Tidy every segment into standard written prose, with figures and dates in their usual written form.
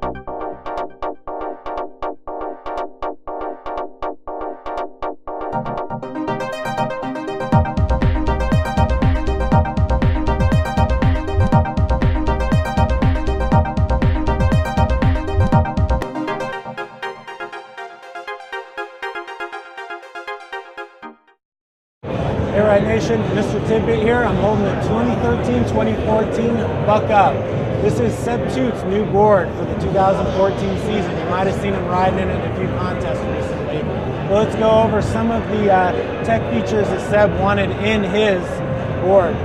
Hey Ride Nation, Mr. Tidbit here. I'm holding the 2013-2014 Buck Up. This is Seb Toot's new board for the 2014 season. You might have seen him riding in a few contests recently. But let's go over some of the tech features that Seb wanted in his board.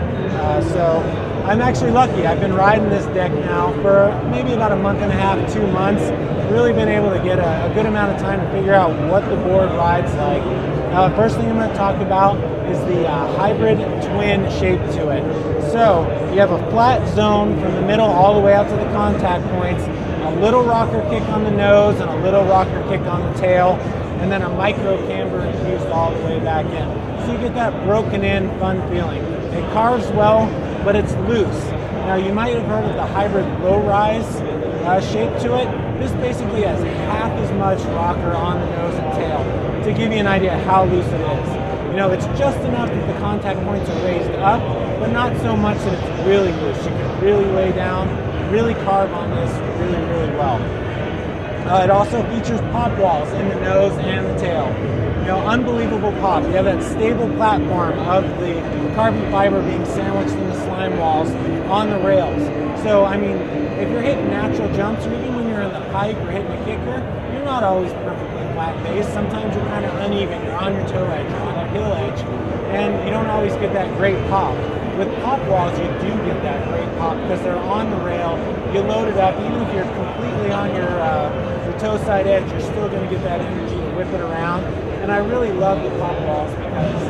So I'm actually lucky. I've been riding this deck now for maybe about a month and a half, 2 months. Really been able to get a good amount of time to figure out what the board rides like. First thing I'm going to talk about is the hybrid twin shape to it. So you have a flat zone from the middle all the way out to the contact points, a little rocker kick on the nose and a little rocker kick on the tail, and then a micro camber infused all the way back in. So you get that broken in, fun feeling. It carves well, but it's loose. Now you might have heard of the hybrid low rise shape to it. This basically has half as much rocker on the nose and tail to give you an idea how loose it is. You know, it's just enough that the contact points are raised up, but not so much that it's really loose. You can really lay down, really carve on this really, really well. It also features pop walls in the nose and the tail. You know, unbelievable pop. You have that stable platform of the carbon fiber being sandwiched in the slime walls on the rails. So, I mean, if you're hitting natural jumps, or even when you're in the pike or hitting a kicker, you're not always perfectly flat-based. Sometimes you're kind of uneven. You're on your toe edge, you're on a hill edge, and you don't always get that great pop. With pop walls, you do get that great pop because they're on the rail. You load it up, even if you're completely on your toe side edge, you're still going to get that energy to whip it around. And I really love the pop walls because,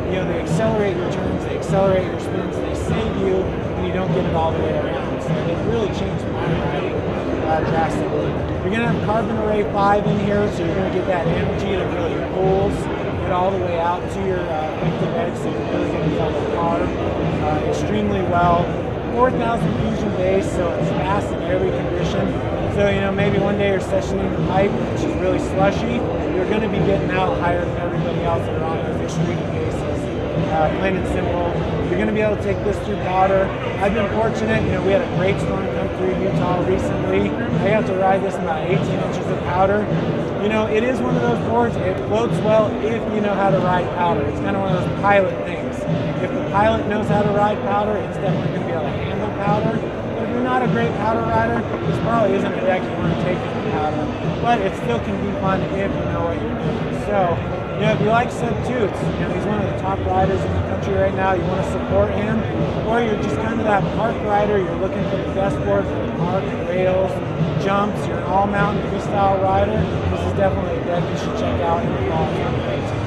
you know, they accelerate your turns, they accelerate your spins, they save you when you don't get it all the way around. So it really changed my riding drastically. You're going to have carbon array 5 in here, so you're going to get that energy that really pulls it all the way out to your effective edge, so you're really going to be able to carve extremely well. 4,000 fusion base, so it's fast in every condition. So, you know, maybe one day you're sessioning the pipe, which is really slushy, you're going to be getting out higher than everybody else that are on those extreme bases. Plain and simple. You're going to be able to take this through powder. I've been fortunate, you know, we had a great storm come through Utah recently. I got to ride this in about 18 inches of powder. You know, it is one of those boards, it floats well if you know how to ride powder. It's kind of one of those pilot things. If the pilot knows how to ride powder, it's definitely going to be able to handle powder. But if you're not a great powder rider, this probably isn't a deck you want to take into powder. But it still can be fun if you know what you're doing. So, you know, if you like Seb Toots, you know, he's one of the top riders in the country right now, you want to support him, or you're just kind of that park rider, you're looking for the best board for the park, rails, jumps, you're an all-mountain freestyle rider, this is definitely a deck you should check out in the fall 2018.